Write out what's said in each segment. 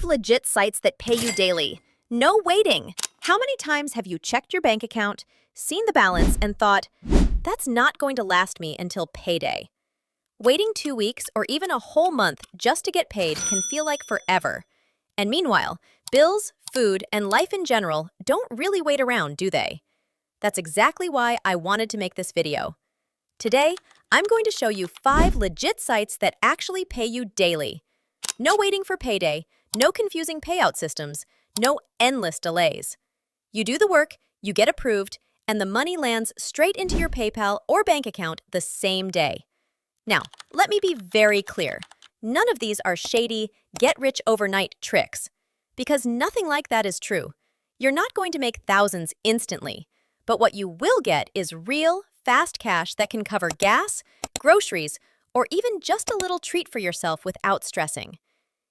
legit sites that pay you daily. No waiting. How many times have you checked your bank account, seen the balance, and thought, that's not going to last me until payday? Waiting 2 weeks or even a whole month just to get paid can feel like forever. And meanwhile, bills, food, and life in general don't really wait around, do they? That's exactly why I wanted to make this video. Today, I'm going to show you 5 legit sites that actually pay you daily. No waiting for payday, no confusing payout systems, no endless delays. You do the work, you get approved, and the money lands straight into your PayPal or bank account the same day. Now, let me be very clear. None of these are shady, get-rich-overnight tricks. Because nothing like that is true. You're not going to make thousands instantly. But what you will get is real, fast cash that can cover gas, groceries, or even just a little treat for yourself without stressing.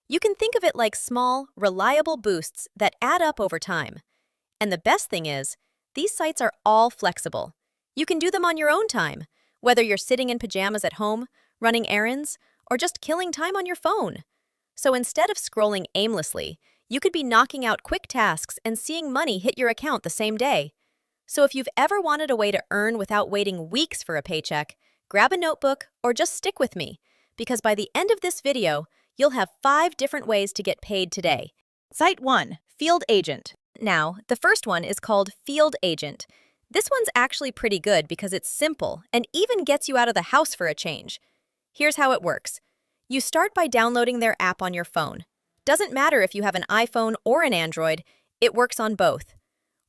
You can think of it like small, reliable boosts that add up over time. And the best thing is, these sites are all flexible. You can do them on your own time, whether you're sitting in pajamas at home, running errands, or just killing time on your phone. So instead of scrolling aimlessly, you could be knocking out quick tasks and seeing money hit your account the same day. So if you've ever wanted a way to earn without waiting weeks for a paycheck, grab a notebook or just stick with me, because by the end of this video, you'll have 5 different ways to get paid today. Site 1. Field Agent. Now, the first one is called Field Agent. This one's actually pretty good because it's simple and even gets you out of the house for a change. Here's how it works. You start by downloading their app on your phone. Doesn't matter if you have an iPhone or an Android, it works on both.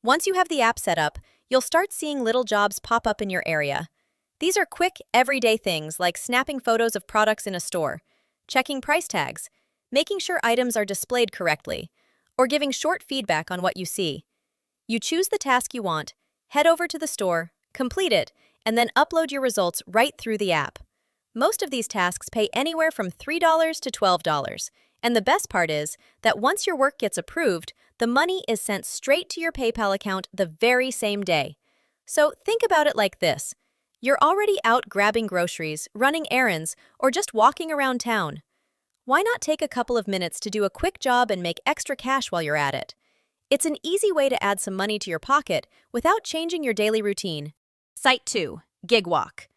Once you have the app set up, you'll start seeing little jobs pop up in your area. These are quick, everyday things like snapping photos of products in a store, checking price tags, making sure items are displayed correctly, or giving short feedback on what you see. You choose the task you want, head over to the store, complete it, and then upload your results right through the app. Most of these tasks pay anywhere from $3 to $12. And the best part is that once your work gets approved, the money is sent straight to your PayPal account the very same day. So think about it like this. You're already out grabbing groceries, running errands, or just walking around town. Why not take a couple of minutes to do a quick job and make extra cash while you're at it? It's an easy way to add some money to your pocket without changing your daily routine. Site 2. Gigwalk.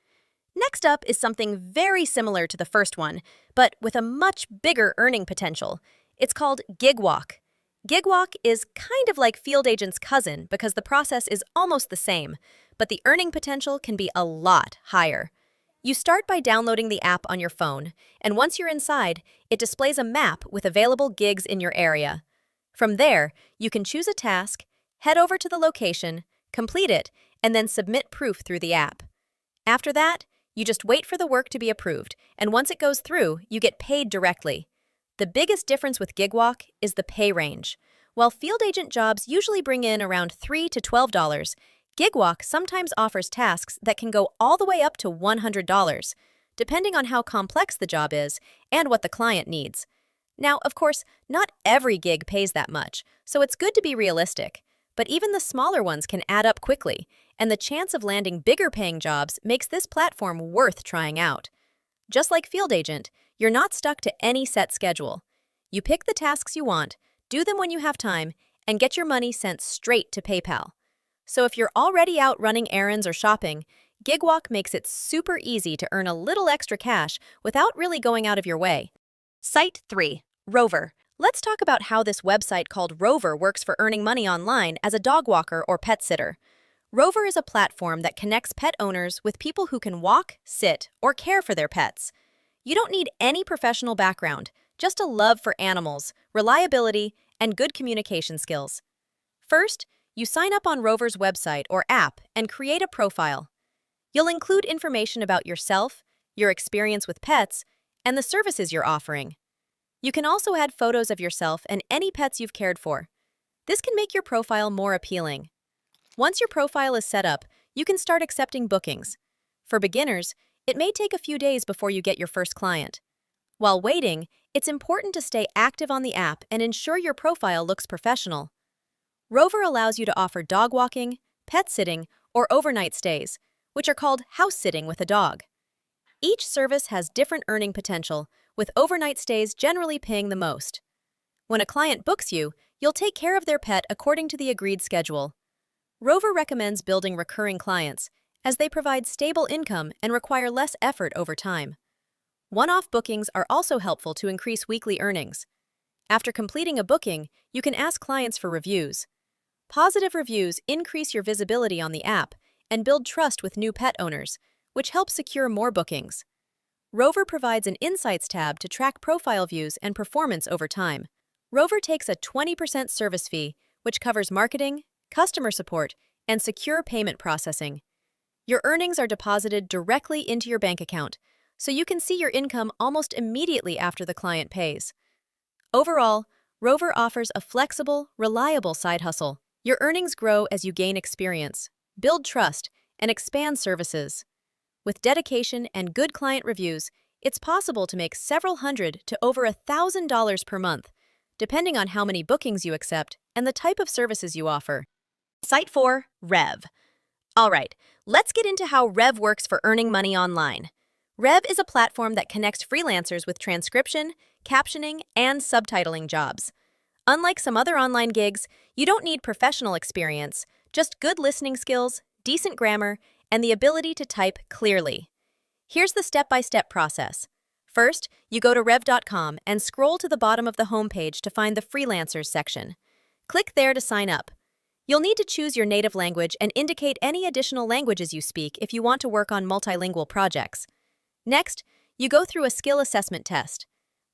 Next up is something very similar to the first one, but with a much bigger earning potential. It's called Gigwalk. Gigwalk is kind of like Field Agent's cousin because the process is almost the same, but the earning potential can be a lot higher. You start by downloading the app on your phone, and once you're inside, it displays a map with available gigs in your area. From there, you can choose a task, head over to the location, complete it, and then submit proof through the app. After that, you just wait for the work to be approved, and once it goes through, you get paid directly. The biggest difference with Gigwalk is the pay range. While field agent jobs usually bring in around $3 to $12, Gigwalk sometimes offers tasks that can go all the way up to $100, depending on how complex the job is and what the client needs. Now, of course, not every gig pays that much, so it's good to be realistic. But even the smaller ones can add up quickly, and the chance of landing bigger paying jobs makes this platform worth trying out. Just like Field Agent, you're not stuck to any set schedule. You pick the tasks you want, do them when you have time, and get your money sent straight to PayPal. So if you're already out running errands or shopping, Gigwalk makes it super easy to earn a little extra cash without really going out of your way. Site 3. Rover. Let's talk about how this website called Rover works for earning money online as a dog walker or pet sitter. Rover is a platform that connects pet owners with people who can walk, sit, or care for their pets. You don't need any professional background, just a love for animals, reliability, and good communication skills. First, you sign up on Rover's website or app and create a profile. You'll include information about yourself, your experience with pets, and the services you're offering. You can also add photos of yourself and any pets you've cared for. This can make your profile more appealing. Once your profile is set up, you can start accepting bookings. For beginners, it may take a few days before you get your first client. While waiting, it's important to stay active on the app and ensure your profile looks professional. Rover allows you to offer dog walking, pet sitting, or overnight stays, which are called house sitting with a dog. Each service has different earning potential, with overnight stays generally paying the most. When a client books you, you'll take care of their pet according to the agreed schedule. Rover recommends building recurring clients, as they provide stable income and require less effort over time. One-off bookings are also helpful to increase weekly earnings. After completing a booking, you can ask clients for reviews. Positive reviews increase your visibility on the app and build trust with new pet owners, which helps secure more bookings. Rover provides an Insights tab to track profile views and performance over time. Rover takes a 20% service fee, which covers marketing, customer support, and secure payment processing. Your earnings are deposited directly into your bank account, so you can see your income almost immediately after the client pays. Overall, Rover offers a flexible, reliable side hustle. Your earnings grow as you gain experience, build trust, and expand services. With dedication and good client reviews, it's possible to make several hundred to over $1,000 per month, depending on how many bookings you accept and the type of services you offer. Site 4, Rev. All right, let's get into how Rev works for earning money online. Rev is a platform that connects freelancers with transcription, captioning, and subtitling jobs. Unlike some other online gigs, you don't need professional experience, just good listening skills, decent grammar, and the ability to type clearly. Here's the step-by-step process. First, you go to rev.com and scroll to the bottom of the homepage to find the Freelancers section. Click there to sign up. You'll need to choose your native language and indicate any additional languages you speak if you want to work on multilingual projects. Next, you go through a skill assessment test.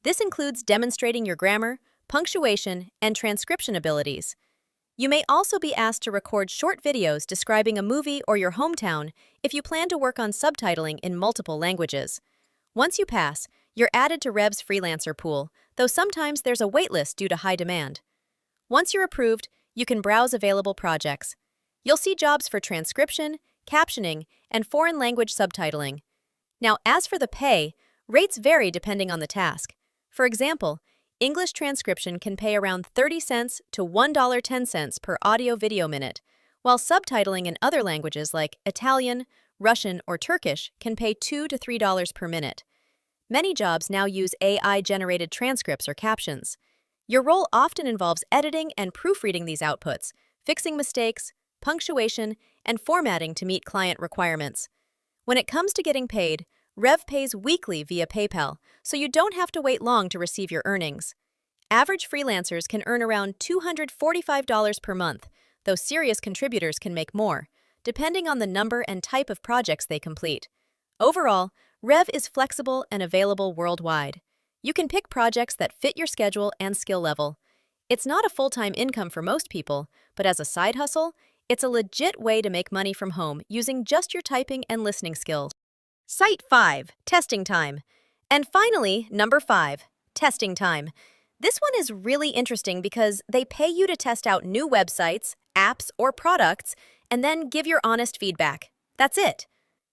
This includes demonstrating your grammar, punctuation, and transcription abilities. You may also be asked to record short videos describing a movie or your hometown if you plan to work on subtitling in multiple languages. Once you pass, you're added to Rev's freelancer pool, though sometimes there's a waitlist due to high demand. Once you're approved, you can browse available projects. You'll see jobs for transcription, captioning, and foreign language subtitling. Now, as for the pay, rates vary depending on the task. For example, English transcription can pay around 30 cents to $1.10 per audio-video minute, while subtitling in other languages like Italian, Russian, or Turkish can pay $2 to $3 per minute. Many jobs now use AI-generated transcripts or captions. Your role often involves editing and proofreading these outputs, fixing mistakes, punctuation, and formatting to meet client requirements. When it comes to getting paid, Rev pays weekly via PayPal, so you don't have to wait long to receive your earnings. Average freelancers can earn around $245 per month, though serious contributors can make more, depending on the number and type of projects they complete. Overall, Rev is flexible and available worldwide. You can pick projects that fit your schedule and skill level. It's not a full-time income for most people, but as a side hustle, it's a legit way to make money from home using just your typing and listening skills. Site 5, testing time. And finally, number 5, testing time. This one is really interesting because they pay you to test out new websites, apps, or products, and then give your honest feedback. That's it.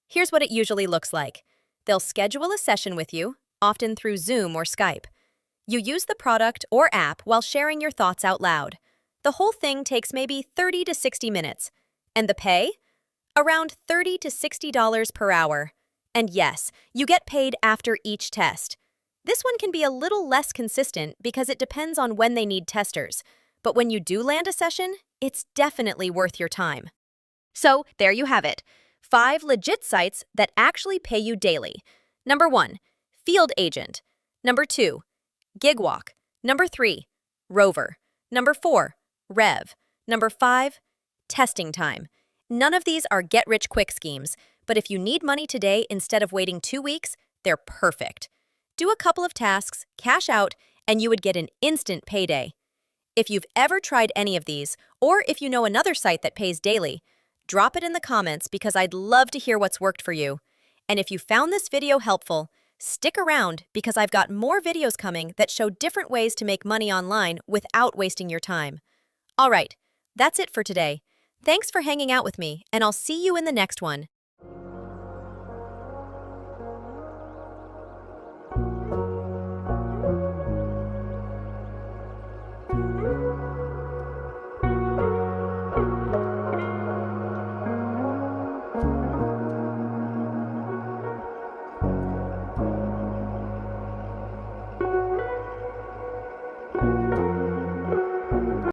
Here's what it usually looks like. They'll schedule a session with you, often through Zoom or Skype. You use the product or app while sharing your thoughts out loud. The whole thing takes maybe 30 to 60 minutes. And the pay? Around $30 to $60 per hour. And yes, you get paid after each test. This one can be a little less consistent because it depends on when they need testers. But when you do land a session, it's definitely worth your time. So, there you have it. 5 legit sites that actually pay you daily. Number 1, Field Agent. Number 2, Gigwalk. Number 3, Rover. Number 4, Rev. Number 5, Testing Time. None of these are get-rich-quick schemes, but if you need money today instead of waiting 2 weeks, they're perfect. Do a couple of tasks, cash out, and you would get an instant payday. If you've ever tried any of these, or if you know another site that pays daily, drop it in the comments because I'd love to hear what's worked for you. And if you found this video helpful, stick around because I've got more videos coming that show different ways to make money online without wasting your time. All right, that's it for today. Thanks for hanging out with me, and I'll see you in the next one.